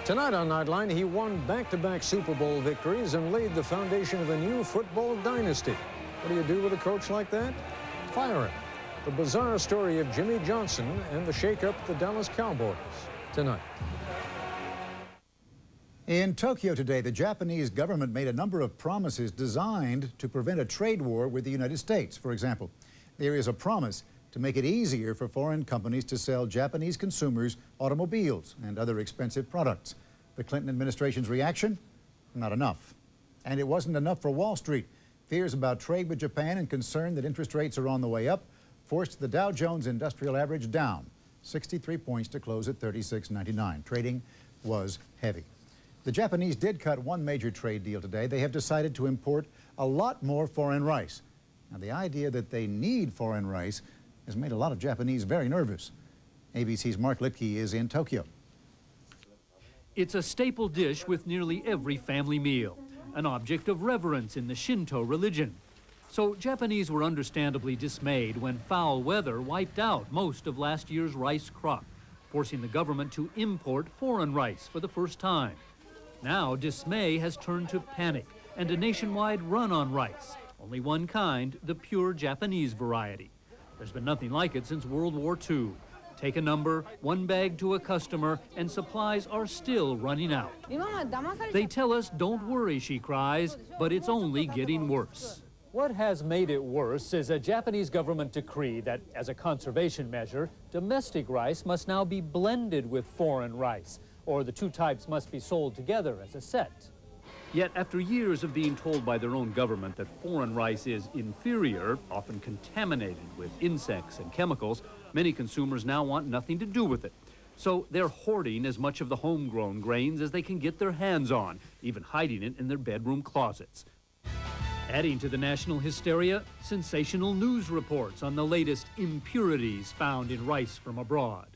Tonight on Nightline, he won back-to-back Super Bowl victories and laid the foundation of a new football dynasty. What do you do with a coach like that? Fire him. The bizarre story of Jimmy Johnson and the shake-up at the Dallas Cowboys tonight. In Tokyo today, the Japanese government made a number of promises designed to prevent a trade war with the United States. For example, there is a promise to make it easier for foreign companies to sell Japanese consumers automobiles and other expensive products. The Clinton administration's reaction? Not enough. And it wasn't enough for Wall Street. Fears about trade with Japan and concern that interest rates are on the way up forced the Dow Jones Industrial Average down 63 points to close at 36.99. Trading was heavy. The Japanese did cut one major trade deal today. They have decided to import a lot more foreign rice. Now, the idea that they need foreign rice has made a lot of Japanese very nervous. ABC's Mark Litke is in Tokyo. It's a staple dish with nearly every family meal, an object of reverence in the Shinto religion. So Japanese were understandably dismayed when foul weather wiped out most of last year's rice crop, forcing the government to import foreign rice for the first time. Now dismay has turned to panic and a nationwide run on rice, only one kind, the pure Japanese variety. There's been nothing like it since World War II. Take a number, one bag to a customer, and supplies are still running out. They tell us, don't worry, she cries, but it's only getting worse. What has made it worse is a Japanese government decree that, as a conservation measure, domestic rice must now be blended with foreign rice, or the two types must be sold together as a set. Yet after years of being told by their own government that foreign rice is inferior, often contaminated with insects and chemicals, many consumers now want nothing to do with it. So they're hoarding as much of the homegrown grains as they can get their hands on, even hiding it in their bedroom closets. Adding to the national hysteria, sensational news reports on the latest impurities found in rice from abroad.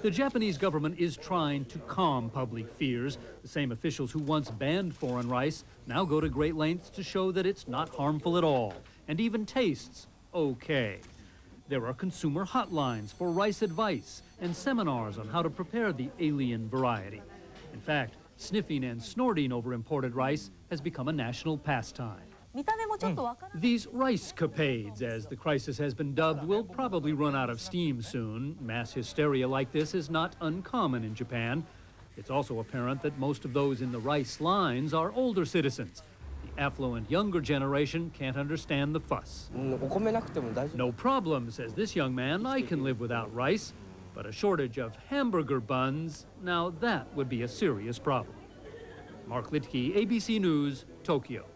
The Japanese government is trying to calm public fears. The same officials who once banned foreign rice now go to great lengths to show that it's not harmful at all, and even tastes okay. There are consumer hotlines for rice advice and seminars on how to prepare the alien variety. In fact, sniffing and snorting over imported rice has become a national pastime. These rice capades, as the crisis has been dubbed, will probably run out of steam soon. Mass hysteria like this is not uncommon in Japan. It's also apparent that most of those in the rice lines are older citizens. The affluent younger generation can't understand the fuss. No problem, says this young man, I can live without rice. But a shortage of hamburger buns, now that would be a serious problem. Mark Litke, ABC News, Tokyo.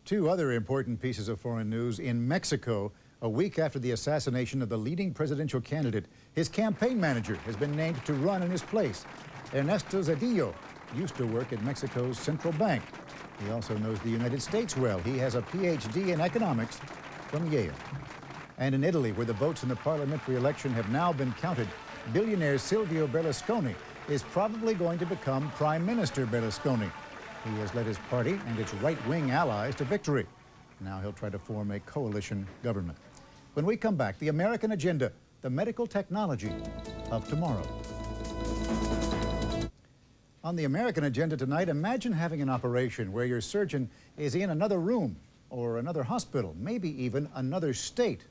Two other important pieces of foreign news. In Mexico, a week after the assassination of the leading presidential candidate, his campaign manager has been named to run in his place. Ernesto Zedillo used to work at Mexico's central bank. He also knows the United States well. He has a PhD in economics from Yale. And in Italy, where the votes in the parliamentary election have now been counted, billionaire Silvio Berlusconi is probably going to become Prime Minister Berlusconi. He has led his party and its right-wing allies to victory. Now he'll try to form a coalition government. When we come back, the American agenda, the medical technology of tomorrow. On the American agenda tonight, imagine having an operation where your surgeon is in another room or another hospital, maybe even another state.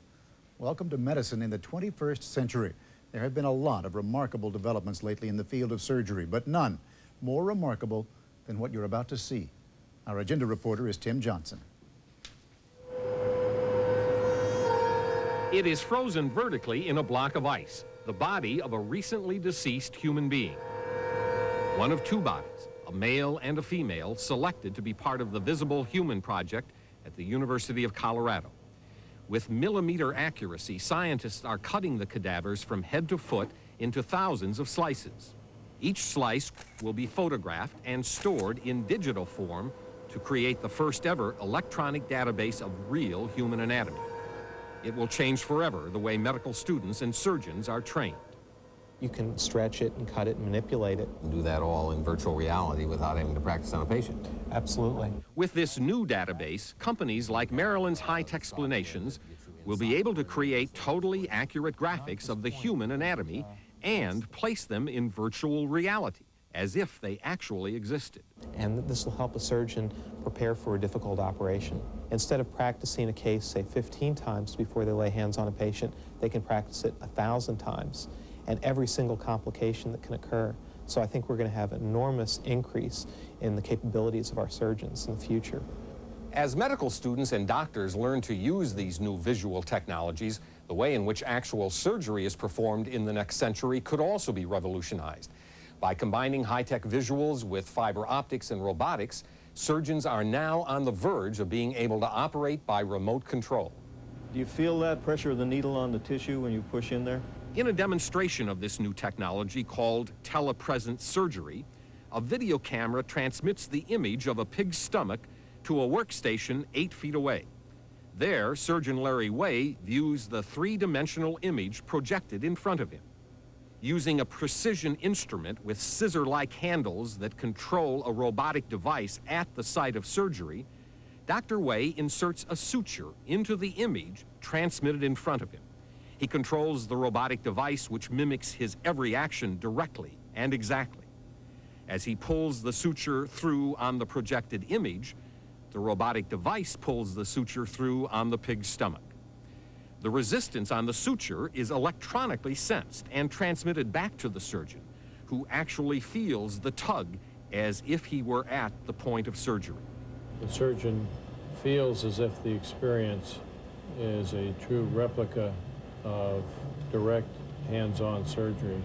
Welcome to medicine in the 21st century. There have been a lot of remarkable developments lately in the field of surgery, but none more remarkable than what you're about to see. Our agenda reporter is Tim Johnson. It is frozen vertically in a block of ice, the body of a recently deceased human being. One of two bodies, a male and a female, selected to be part of the Visible Human Project at the University of Colorado. With millimeter accuracy, scientists are cutting the cadavers from head to foot into thousands of slices. Each slice will be photographed and stored in digital form to create the first ever electronic database of real human anatomy. It will change forever the way medical students and surgeons are trained. You can stretch it and cut it and manipulate it. Do that all in virtual reality without having to practice on a patient. Absolutely. With this new database, companies like Maryland's High-Tech Explanations will be able to create totally accurate graphics of the human anatomy and place them in virtual reality, as if they actually existed. And this will help a surgeon prepare for a difficult operation. Instead of practicing a case, say, 15 times before they lay hands on a patient, they can practice it 1,000 times, and every single complication that can occur. So I think we're going to have an enormous increase in the capabilities of our surgeons in the future. As medical students and doctors learn to use these new visual technologies, the way in which actual surgery is performed in the next century could also be revolutionized. By combining high-tech visuals with fiber optics and robotics, surgeons are now on the verge of being able to operate by remote control. Do you feel that pressure of the needle on the tissue when you push in there? In a demonstration of this new technology called telepresence surgery, a video camera transmits the image of a pig's stomach to a workstation 8 feet away. There, surgeon Larry Way views the three-dimensional image projected in front of him. Using a precision instrument with scissor-like handles that control a robotic device at the site of surgery, Dr. Way inserts a suture into the image transmitted in front of him. He controls the robotic device, which mimics his every action directly and exactly. As he pulls the suture through on the projected image, the robotic device pulls the suture through on the pig's stomach. The resistance on the suture is electronically sensed and transmitted back to the surgeon, who actually feels the tug as if he were at the point of surgery. The surgeon feels as if the experience is a true replica of direct hands-on surgery.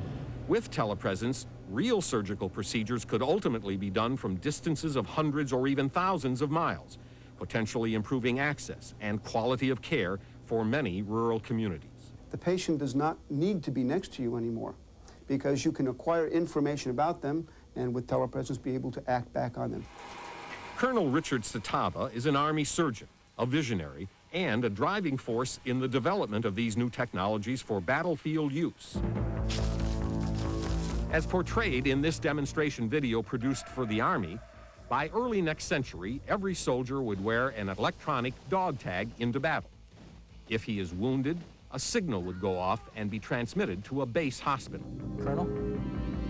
With telepresence, real surgical procedures could ultimately be done from distances of hundreds or even thousands of miles, potentially improving access and quality of care for many rural communities. The patient does not need to be next to you anymore because you can acquire information about them and with telepresence be able to act back on them. Colonel Richard Satava is an Army surgeon, a visionary, and a driving force in the development of these new technologies for battlefield use. As portrayed in this demonstration video produced for the Army, by early next century, every soldier would wear an electronic dog tag into battle. If he is wounded, a signal would go off and be transmitted to a base hospital. Colonel,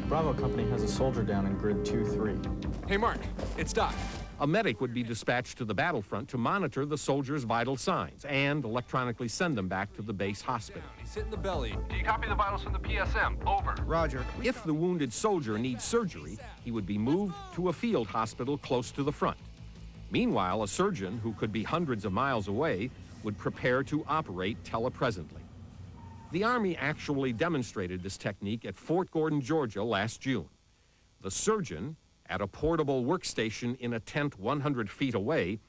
Bravo Company has a soldier down in grid 2-3. Hey, Mark, it's Doc. A medic would be dispatched to the battlefront to monitor the soldier's vital signs and electronically send them back to the base hospital. He's hit in the belly. Do you copy the vitals from the PSM? Over. Roger. If the wounded soldier needs surgery, he would be moved to a field hospital close to the front. Meanwhile, a surgeon, who could be hundreds of miles away, would prepare to operate telepresently. The Army actually demonstrated this technique at Fort Gordon, Georgia last June. The surgeon, at a portable workstation in a tent 100 feet away,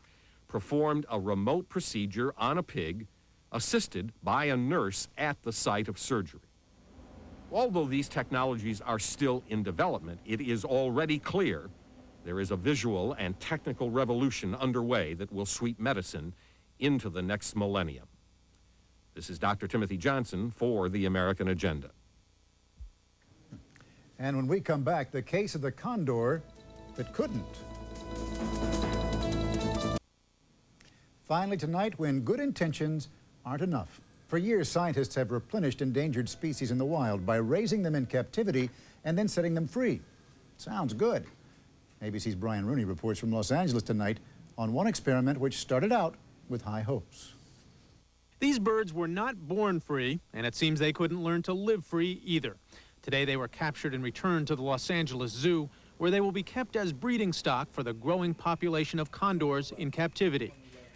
performed a remote procedure on a pig, assisted by a nurse at the site of surgery. Although these technologies are still in development, it is already clear there is a visual and technical revolution underway that will sweep medicine into the next millennium. This is Dr. Timothy Johnson for the American Agenda. And when we come back, the case of the condor that couldn't. Finally tonight, when good intentions aren't enough. For years, scientists have replenished endangered species in the wild by raising them in captivity and then setting them free. Sounds good. ABC's Brian Rooney reports from Los Angeles tonight on one experiment which started out with high hopes. These birds were not born free, and it seems they couldn't learn to live free either. Today they were captured and returned to the Los Angeles Zoo, where they will be kept as breeding stock for the growing population of condors in captivity.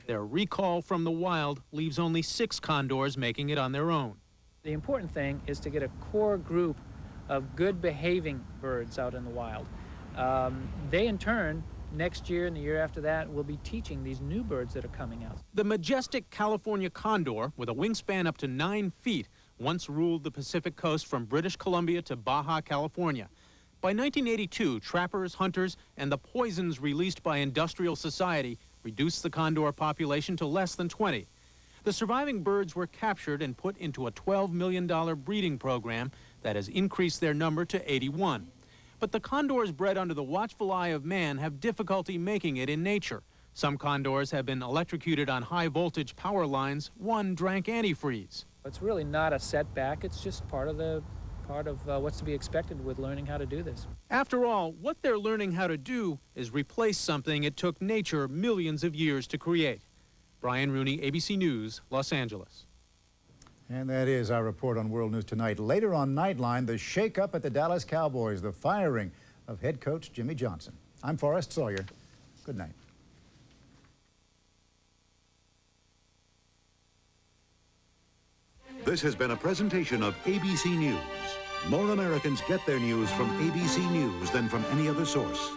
Their recall from the wild leaves only 6 condors making it on their own. The important thing is to get a core group of good behaving birds out in the wild. They in turn, next year and the year after that, will be teaching these new birds that are coming out. The majestic California condor, with a wingspan up to 9 feet, once ruled the Pacific coast from British Columbia to Baja, California. By 1982, trappers, hunters, and the poisons released by industrial society reduced the condor population to less than 20. The surviving birds were captured and put into a $12 million breeding program that has increased their number to 81. But the condors bred under the watchful eye of man have difficulty making it in nature. Some condors have been electrocuted on high-voltage power lines. One drank antifreeze. It's really not a setback. It's just part of the part of what's to be expected with learning how to do this. After all, what they're learning how to do is replace something it took nature millions of years to create. Brian Rooney, ABC News, Los Angeles. And that is our report on World News Tonight. Later on Nightline, the shake-up at the Dallas Cowboys, the firing of head coach Jimmy Johnson. I'm Forrest Sawyer. Good night. This has been a presentation of ABC News. More Americans get their news from ABC News than from any other source.